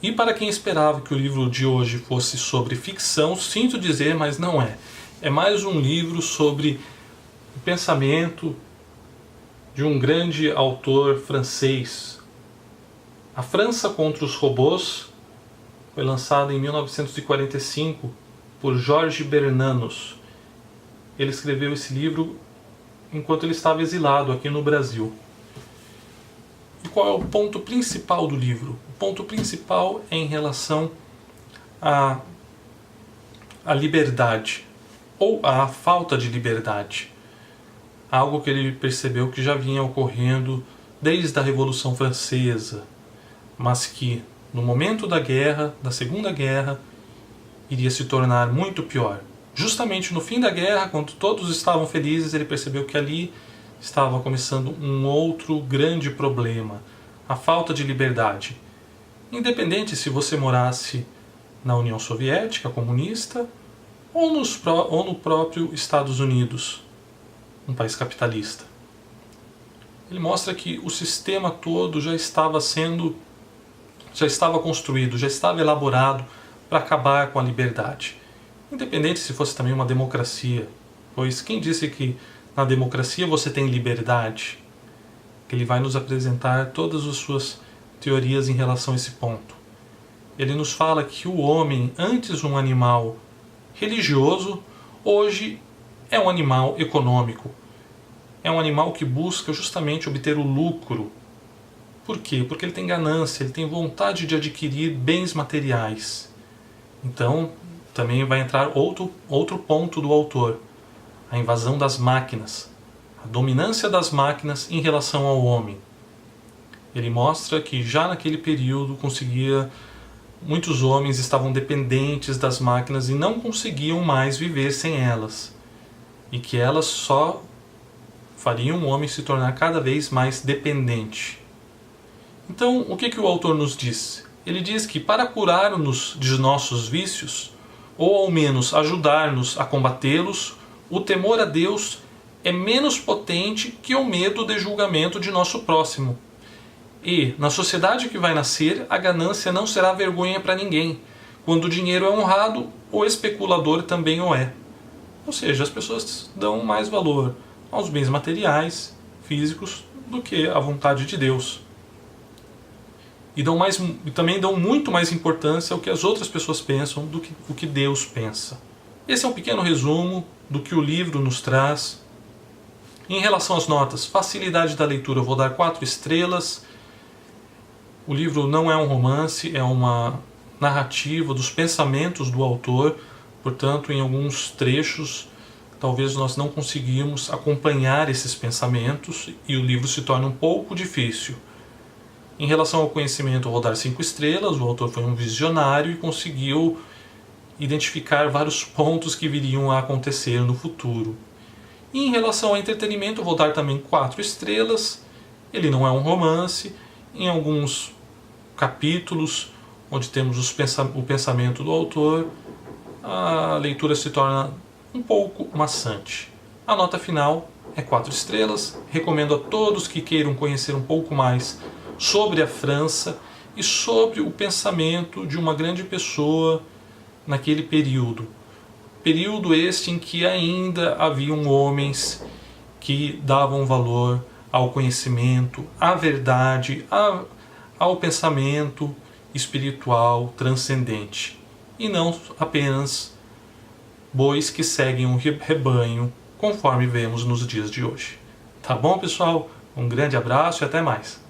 E para quem esperava que o livro de hoje fosse sobre ficção, sinto dizer, mas não é. É mais um livro sobre o pensamento de um grande autor francês. A França contra os Robôs foi lançado em 1945 por Georges Bernanos. Ele escreveu esse livro enquanto ele estava exilado aqui no Brasil. E qual é o ponto principal do livro? O ponto principal é em relação à liberdade, ou à falta de liberdade. Algo que ele percebeu que já vinha ocorrendo desde a Revolução Francesa, mas que no momento da guerra, da Segunda Guerra, iria se tornar muito pior. Justamente no fim da guerra, quando todos estavam felizes, ele percebeu que ali estava começando um outro grande problema, a falta de liberdade. Independente se você morasse na União Soviética comunista ou no próprio Estados Unidos, um país capitalista. Ele mostra que o sistema todo já estava construído, já estava elaborado para acabar com a liberdade. Independente se fosse também uma democracia, pois quem disse que na democracia você tem liberdade? Que ele vai nos apresentar todas as suas teorias em relação a esse ponto. Ele nos fala que o homem, antes um animal religioso, hoje é um animal econômico. É um animal que busca justamente obter o lucro. Por quê? Porque ele tem ganância, ele tem vontade de adquirir bens materiais. Então, também vai entrar outro ponto do autor, a invasão das máquinas, a dominância das máquinas em relação ao homem. Ele mostra que já naquele período muitos homens estavam dependentes das máquinas e não conseguiam mais viver sem elas, e que elas só fariam o homem se tornar cada vez mais dependente. Então, o que o autor nos diz? Ele diz que para curar-nos de nossos vícios, ou ao menos ajudar-nos a combatê-los, o temor a Deus é menos potente que o medo de julgamento de nosso próximo. E, na sociedade que vai nascer, a ganância não será vergonha para ninguém. Quando o dinheiro é honrado, o especulador também o é. Ou seja, as pessoas dão mais valor aos bens materiais, físicos, do que à vontade de Deus. E também dão muito mais importância ao que as outras pessoas pensam do que o que Deus pensa. Esse é um pequeno resumo do que o livro nos traz. Em relação às notas, facilidade da leitura, eu vou dar 4 estrelas. O livro não é um romance, é uma narrativa dos pensamentos do autor. Portanto, em alguns trechos, talvez nós não conseguimos acompanhar esses pensamentos e o livro se torna um pouco difícil. Em relação ao conhecimento, eu vou dar 5 estrelas. O autor foi um visionário e conseguiu identificar vários pontos que viriam a acontecer no futuro. E em relação ao entretenimento, eu vou dar também 4 estrelas. Ele não é um romance. Em alguns capítulos, onde temos o pensamento do autor, a leitura se torna um pouco maçante. A nota final é 4 estrelas. Recomendo a todos que queiram conhecer um pouco mais sobre a França e sobre o pensamento de uma grande pessoa naquele período. Período este em que ainda haviam homens que davam valor ao conhecimento, à verdade, ao pensamento espiritual transcendente. E não apenas bois que seguem um rebanho, conforme vemos nos dias de hoje. Tá bom, pessoal? Um grande abraço e até mais.